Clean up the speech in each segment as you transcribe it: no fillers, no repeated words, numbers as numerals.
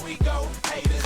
we go, haters.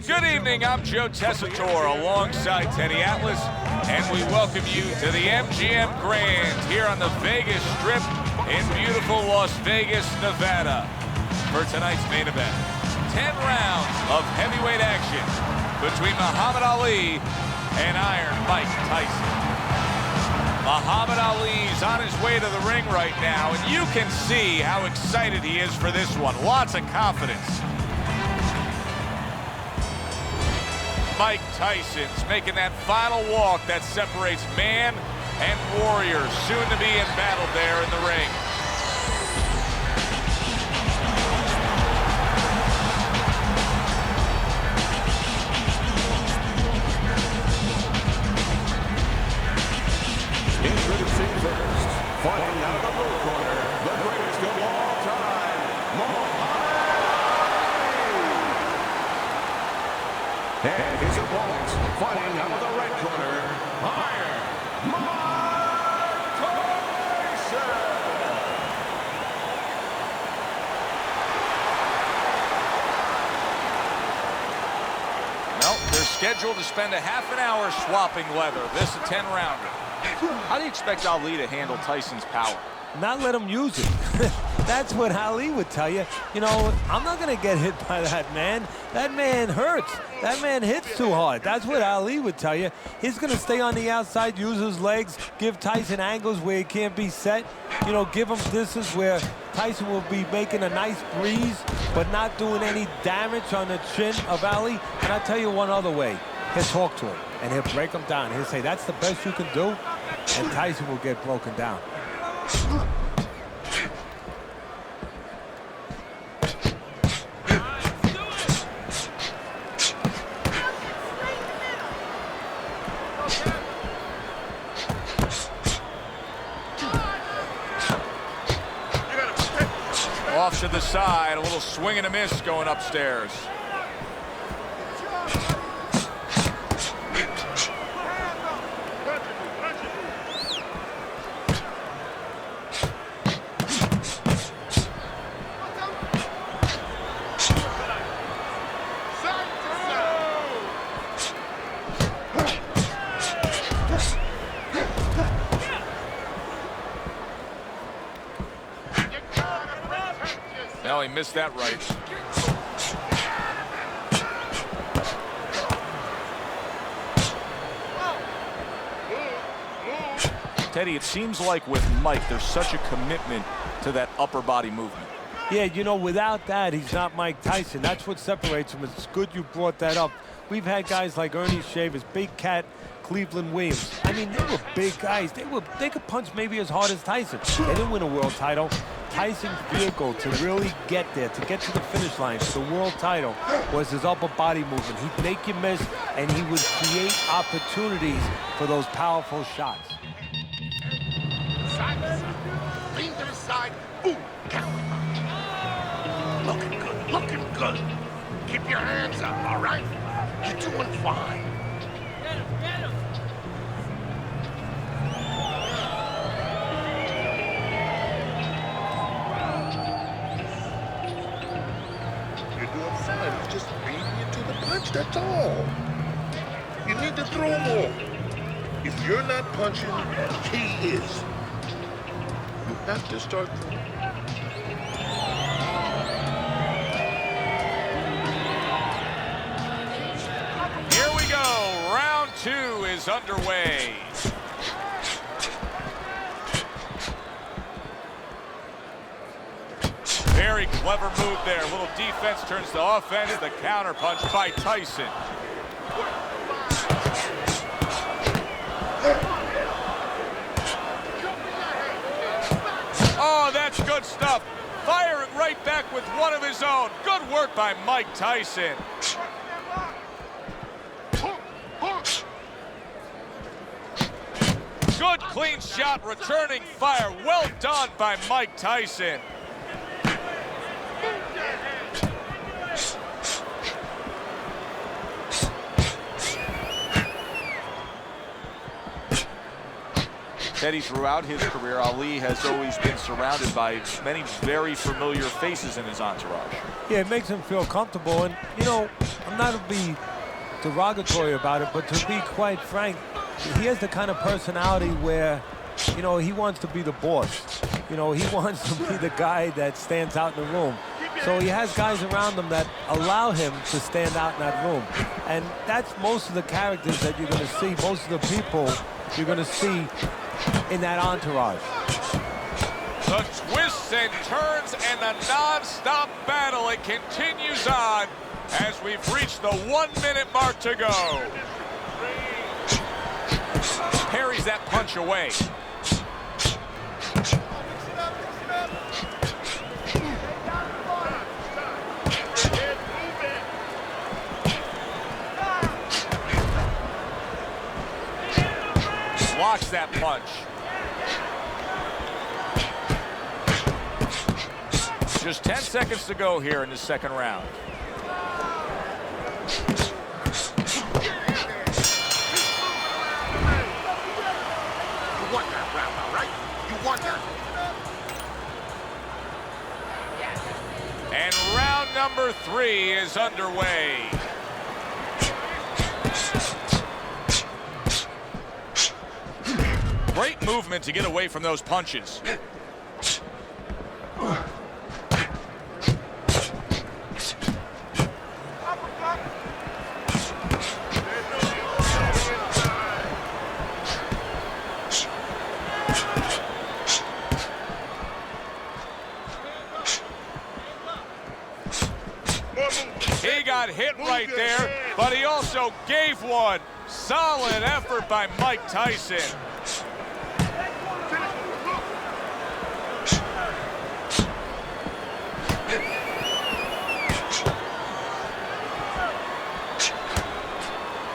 Good evening, I'm Joe Tessitore alongside Teddy Atlas, and we welcome you to the MGM Grand here on the Vegas Strip in beautiful Las Vegas, Nevada. For tonight's main event, 10 rounds of heavyweight action between Muhammad Ali and Iron Mike Tyson. Muhammad Ali's on his way to the ring right now, and you can see how excited he is for this one. Lots of confidence. Mike Tyson's making that final walk that separates man and warrior, soon to be in battle there in the ring. Introducing first, fighting out of the blue corner, the greatest of all time, Muhammad Ali. And his opponent, fighting out of the red corner, Iron Mike Tyson. Well, they're scheduled to spend a half an hour swapping leather. This is a 10-rounder. How do you expect Ali to handle Tyson's power? Not let him use it. That's what Ali would tell you. You know, I'm not going to get hit by that man. That man hurts. That man hits too hard. That's what Ali would tell you. He's going to stay on the outside, use his legs, give Tyson angles where he can't be set. You know, give him distance where Tyson will be making a nice breeze, but not doing any damage on the chin of Ali. And I'll tell you one other way. He'll talk to him, and he'll break him down. He'll say, that's the best you can do, and Tyson will get broken down. Off to the side, a little swing and a miss going upstairs. No, he missed that right. Teddy, it seems like with Mike, there's such a commitment to that upper body movement. Yeah, you know, without that, he's not Mike Tyson. That's what separates him. It's good you brought that up. We've had guys like Ernie Shavers, Big Cat, Cleveland Williams. I mean, they were big guys. They could punch maybe as hard as Tyson. They didn't win a world title. Tyson's vehicle to really get there, to get to the finish line for the world title, was his upper body movement. He'd make you miss, and he would create opportunities for those powerful shots. Side to side. Lean to the side. Boom. Count. Looking good. Looking good. Keep your hands up, all right? You're doing fine. Get him, get him. You're doing fine. He's just beating you to the punch, that's all. You need to throw more. If you're not punching, he is. You have to start throwing. Here we go. Round 2 is underway. Very clever move there. A little defense turns to offense. The counter punch by Tyson. Oh, that's good stuff. Firing right back with one of his own. Good work by Mike Tyson. Good clean shot, returning fire. Well done by Mike Tyson. Teddy, throughout his career, Ali has always been surrounded by many very familiar faces in his entourage. Yeah, it makes him feel comfortable. And, you know, I'm not to be derogatory about it, but to be quite frank, he has the kind of personality where, you know, he wants to be the boss. You know, he wants to be the guy that stands out in the room. So he has guys around him that allow him to stand out in that room. And that's most of the characters that you're going to see, most of the people you're going to see in that entourage. The twists and turns and the non-stop battle, it continues on as we've reached the 1 minute mark to go. Parries that punch away. Blocks that punch. Just 10 seconds to go here in the second round. You want that round, all right? You want that. And round number 3 is underway. Great movement to get away from those punches. He got hit right there, but he also gave one. Solid effort by Mike Tyson.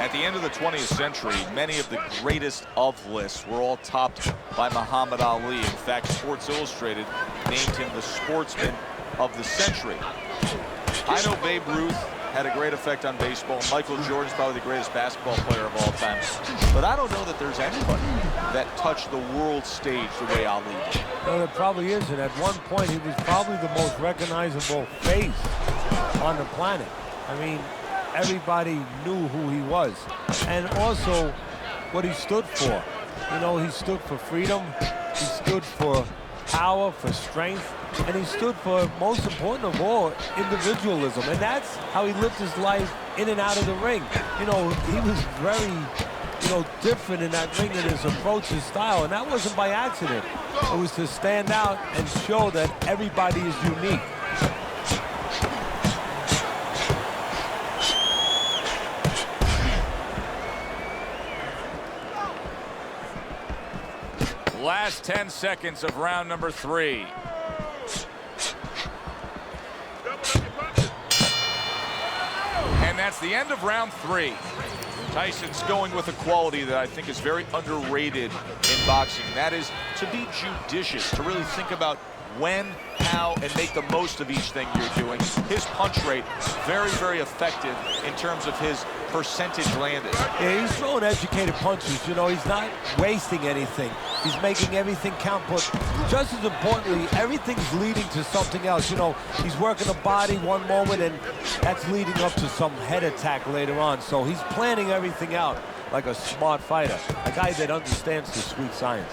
At the end of the 20th century, many of the greatest of lists were all topped by Muhammad Ali. In fact, Sports Illustrated named him the sportsman of the century. I know Babe Ruth had a great effect on baseball. Michael Jordan's probably the greatest basketball player of all time. But I don't know that there's anybody that touched the world stage the way Ali did. No, there probably isn't. At one point, he was probably the most recognizable face on the planet. I mean, everybody knew who he was. And also, what he stood for. You know, he stood for freedom. He stood for power, for strength. And he stood for, most important of all, individualism. And that's how he lived his life in and out of the ring. You know, he was very, you know, different in that ring in his approach, his style. And that wasn't by accident. It was to stand out and show that everybody is unique. Last 10 seconds of round number 3. And that's the end of round 3. Tyson's going with a quality that I think is very underrated in boxing. That is to be judicious, to really think about when, how, and make the most of each thing you're doing. His punch rate, very, very effective in terms of his percentage landed. Yeah, he's throwing educated punches. You know, he's not wasting anything. He's making everything count, but just as importantly, everything's leading to something else. You know, he's working the body one moment, and that's leading up to some head attack later on. So he's planning everything out like a smart fighter, a guy that understands the sweet science.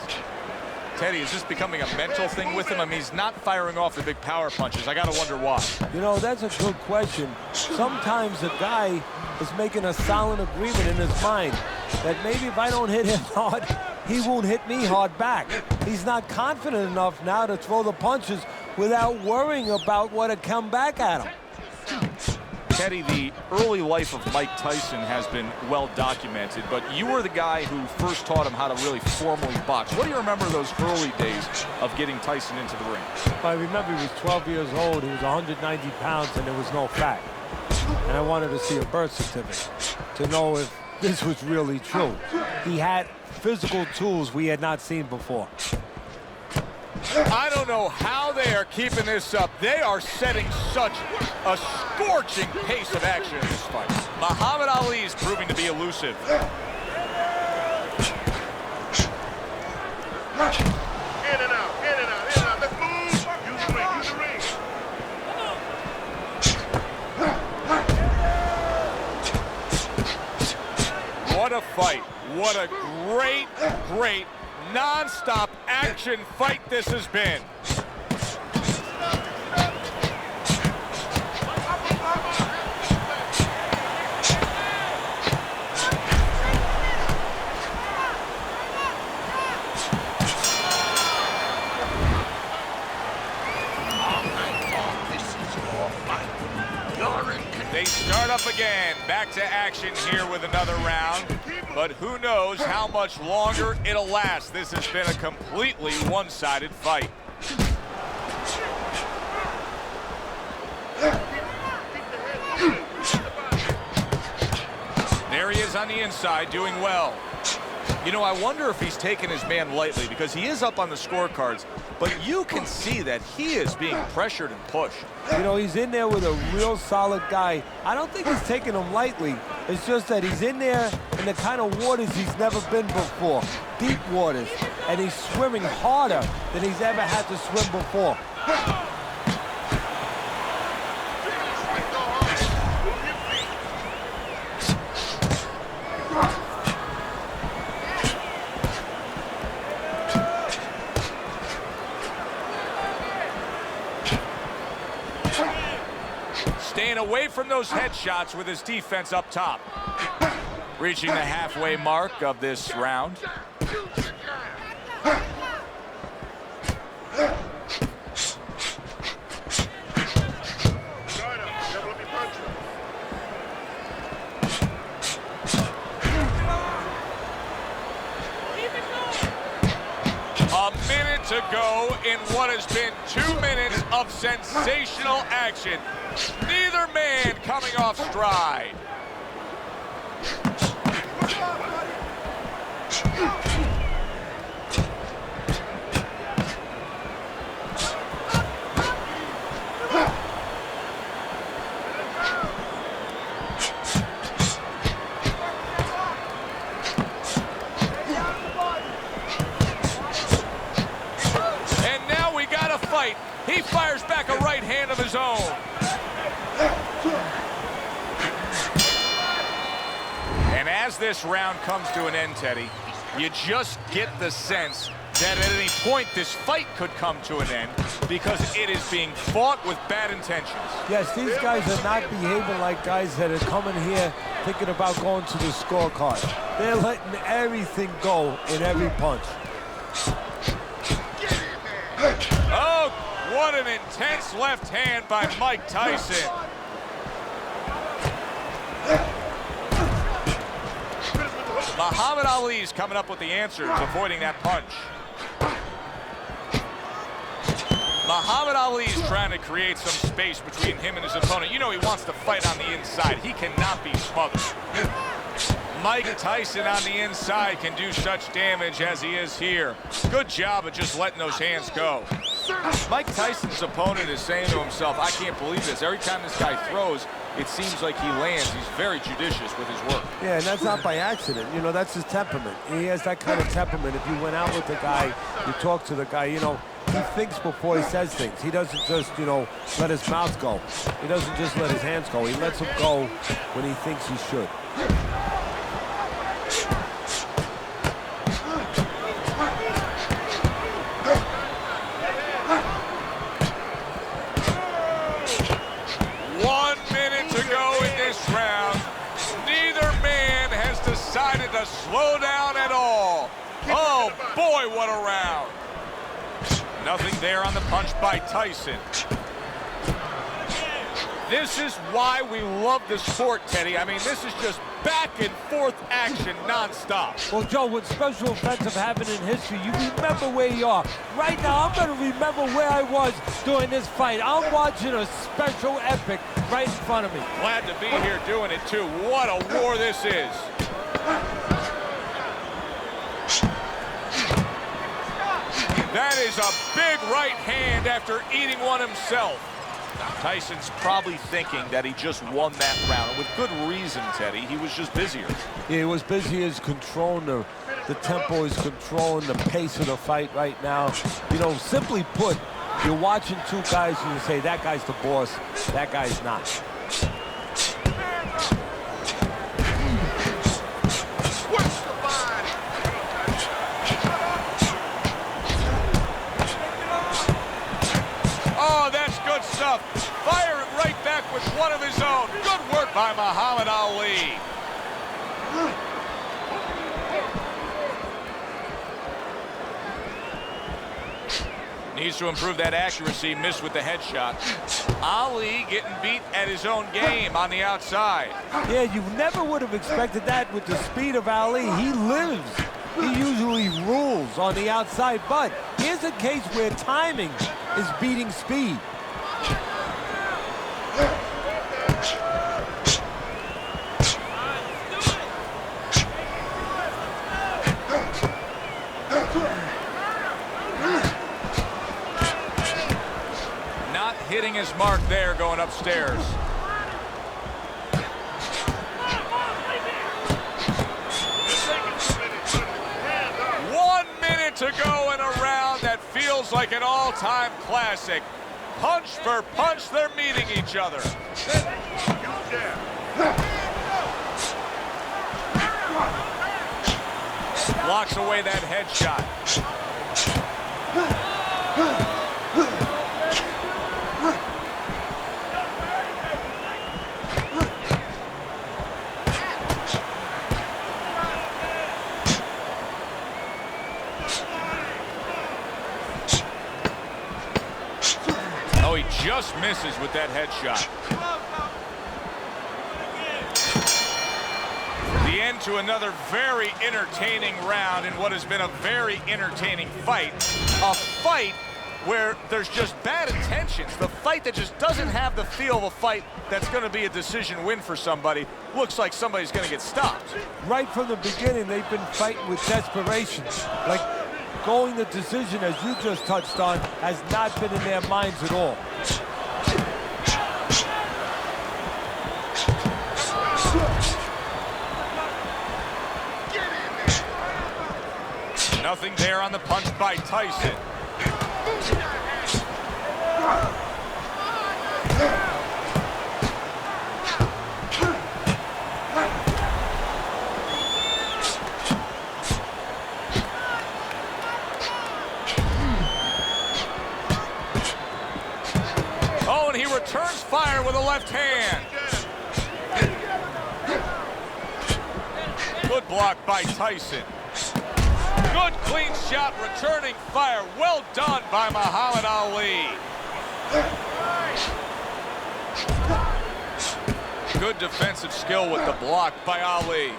Teddy, is this becoming a mental thing with him? I mean, he's not firing off the big power punches. I got to wonder why. You know, that's a good question. Sometimes a guy is making a silent agreement in his mind that maybe if I don't hit him hard, he won't hit me hard back. He's not confident enough now to throw the punches without worrying about what will come back at him. Teddy, the early life of Mike Tyson has been well documented, but you were the guy who first taught him how to really formally box. What do you remember those early days of getting Tyson into the ring? I remember he was 12 years old, he was 190 pounds, and there was no fat. And I wanted to see a birth certificate to know if this was really true. He had physical tools we had not seen before. I don't know how they are keeping this up. They are setting such a scorching pace of action in this fight. Muhammad Ali is proving to be elusive. great, great, non-stop action fight this has been. They start up again, back to action here with another round, but who knows how much longer it'll last. This has been a completely one-sided fight. There he is on the inside, doing well. You know, I wonder if he's taking his man lightly, because he is up on the scorecards, but you can see that he is being pressured and pushed. You know, he's in there with a real solid guy. I don't think he's taking him lightly. It's just that he's in there in the kind of waters he's never been before, deep waters, and he's swimming harder than he's ever had to swim before. Staying away from those headshots with his defense up top. Reaching the halfway mark of this round. A minute to go in what has been 2 minutes of sensational action. Neither man coming off stride. And now we got a fight. He fires back a right hand of his own. And as this round comes to an end, Teddy, you just get the sense that at any point this fight could come to an end because it is being fought with bad intentions. Yes, these guys are not behaving like guys that are coming here thinking about going to the scorecard. They're letting everything go in every punch. Oh, what an intense left hand by Mike Tyson. Muhammad Ali's coming up with the answers, avoiding that punch. Muhammad Ali's trying to create some space between him and his opponent. You know he wants to fight on the inside. He cannot be smothered. Mike Tyson on the inside can do such damage as he is here. Good job of just letting those hands go. Mike Tyson's opponent is saying to himself, I can't believe this. Every time this guy throws, it seems like he lands. He's very judicious with his work. Yeah, and that's not by accident. You know, that's his temperament. He has that kind of temperament. If you went out with the guy, you talk to the guy, you know, he thinks before he says things. He doesn't just, you know, let his mouth go. He doesn't just let his hands go. He lets them go when he thinks he should. Decided to slow down at all. Oh boy, what a round. Nothing there on the punch by Tyson. This is why we love the sport, Teddy. I mean, this is just back and forth action nonstop. Well, Joe, with special events have happened in history, you remember where you are. Right now, I'm going to remember where I was during this fight. I'm watching a special epic right in front of me. Glad to be here doing it, too. What a war this is. That is a big right hand after eating one himself. Tyson's probably thinking that he just won that round. And with good reason, Teddy. He was just busier. Yeah, he was busy. He's controlling the tempo. He's controlling the pace of the fight right now. You know, simply put, you're watching two guys and you say, that guy's the boss, that guy's not. by Muhammad Ali. Needs to improve that accuracy, missed with the headshot. Ali getting beat at his own game on the outside. Yeah, you never would have expected that with the speed of Ali. He lives. He usually rules on the outside, but here's a case where timing is beating speed. Not hitting his mark there going upstairs. 1 minute to go in a round that feels like an all-time classic. Punch for punch, they're meeting each other. Blocks away that headshot. Oh, he just misses with that headshot. The end to another very entertaining round in what has been a very entertaining fight. A fight where there's just bad intentions. The fight that just doesn't have the feel of a fight that's going to be a decision win for somebody. Looks like somebody's going to get stopped. Right from the beginning, they've been fighting with desperation. Like going the decision, as you just touched on, has not been in their minds at all. Nothing there on the punch by Tyson. Oh, and he returns fire with a left hand. Good block by Tyson. Good clean shot, returning fire. Well done by Muhammad Ali. Good defensive skill with the block by Ali.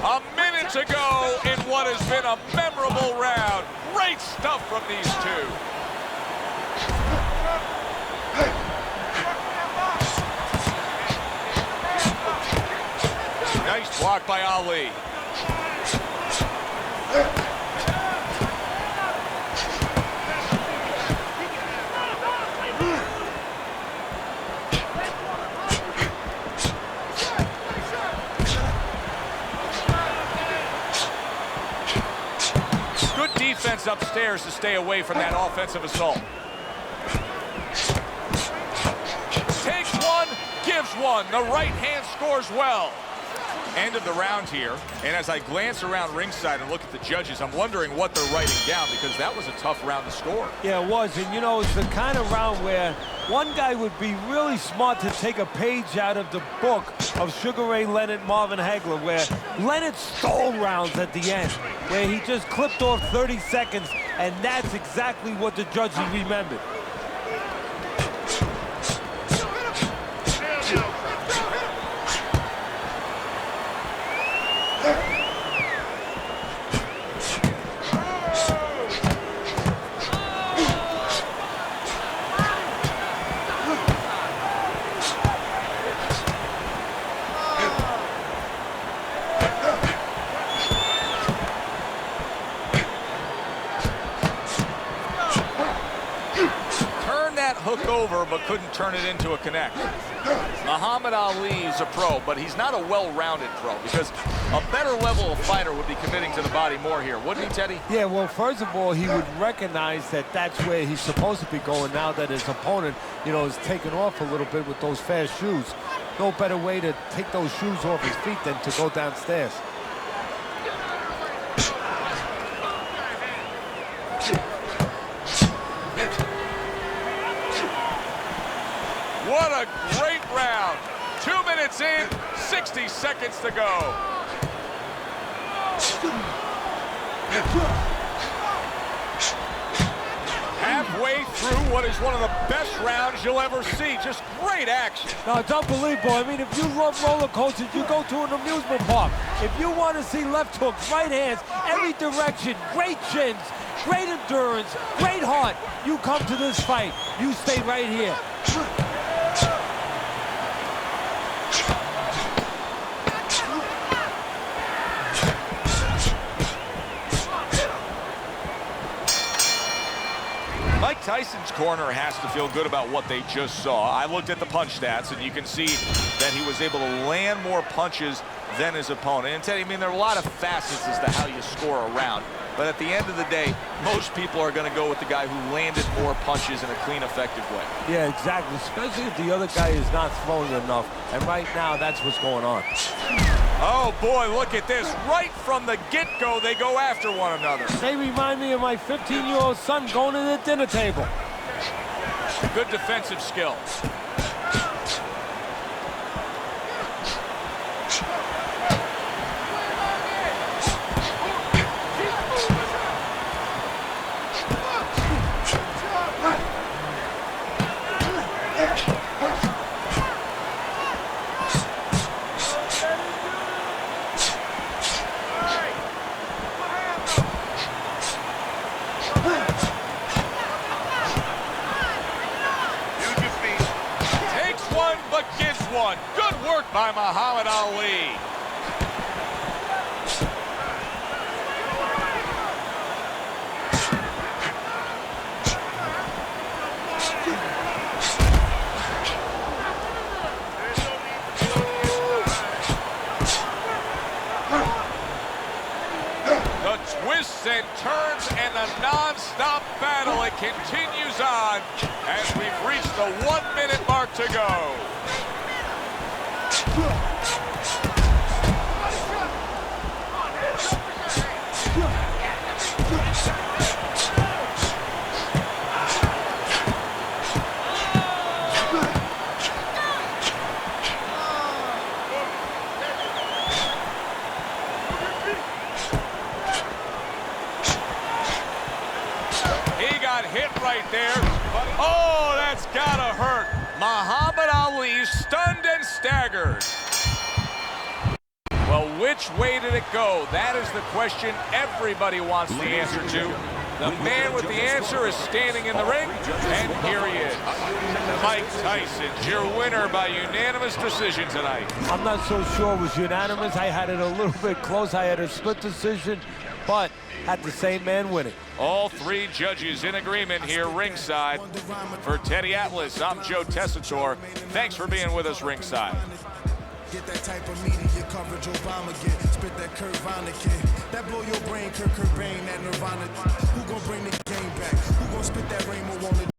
A minute to go in what has been a memorable round. Great stuff from these two. Nice block by Ali. Good defense upstairs to stay away from that offensive assault. Takes one, gives one. The right hand scores well. End of the round here, and as I glance around ringside and look at the judges, I'm wondering what they're writing down, because that was a tough round to score. Yeah, it was, and you know, it's the kind of round where one guy would be really smart to take a page out of the book of Sugar Ray Leonard, Marvin Hagler, where Leonard stole rounds at the end, where he just clipped off 30 seconds, and that's exactly what the judges remembered. Hook over, but couldn't turn it into a connect. Muhammad Ali is a pro, but he's not a well-rounded pro, because a better level of fighter would be committing to the body more here, wouldn't he, Teddy? Yeah, well, first of all, he would recognize that that's where he's supposed to be going now that his opponent, you know, is taking off a little bit with those fast shoes. No better way to take those shoes off his feet than to go downstairs. What a great round. 2 minutes in, 60 seconds to go. Halfway through what is one of the best rounds you'll ever see. Just great action. No, it's unbelievable. I mean, if you love roller coasters, you go to an amusement park. If you want to see left hooks, right hands, every direction, great chins, great endurance, great heart, you come to this fight. You stay right here. Mike Tyson's corner has to feel good about what they just saw. I looked at the punch stats, and you can see that he was able to land more punches than his opponent. And Teddy, I mean, there are a lot of facets as to how you score a round. But at the end of the day, most people are going to go with the guy who landed more punches in a clean, effective way. Yeah, exactly, especially if the other guy is not throwing enough. And right now, that's what's going on. Oh, boy, look at this. Right from the get-go, they go after one another. They remind me of my 15-year-old son going to the dinner table. Good defensive skills. One. Good work by Muhammad Ali. The twists and turns and the non-stop battle, it continues on as we've reached the 1 minute mark to go. He got hit right there. Oh, that's gotta hurt. Muhammad Ali stunned and staggered. Well, which way did it go? That is the question everybody wants the answer to. The man with the answer is standing in the ring, and here he is. Mike Tyson, your winner by unanimous decision tonight. I'm not so sure it was unanimous. I had it a little bit close. I had a split decision, but had the same man winning. All three judges in agreement here ringside. For Teddy Atlas, I'm Joe Tessitore. Thanks for being with us ringside. Get that type of media coverage Obama get. Spit that Kurt Vonnegut kid. That blow your brain, Kurt Cobain, that Nirvana. Who gon' bring the game back? Who gon' spit that Rainbow on the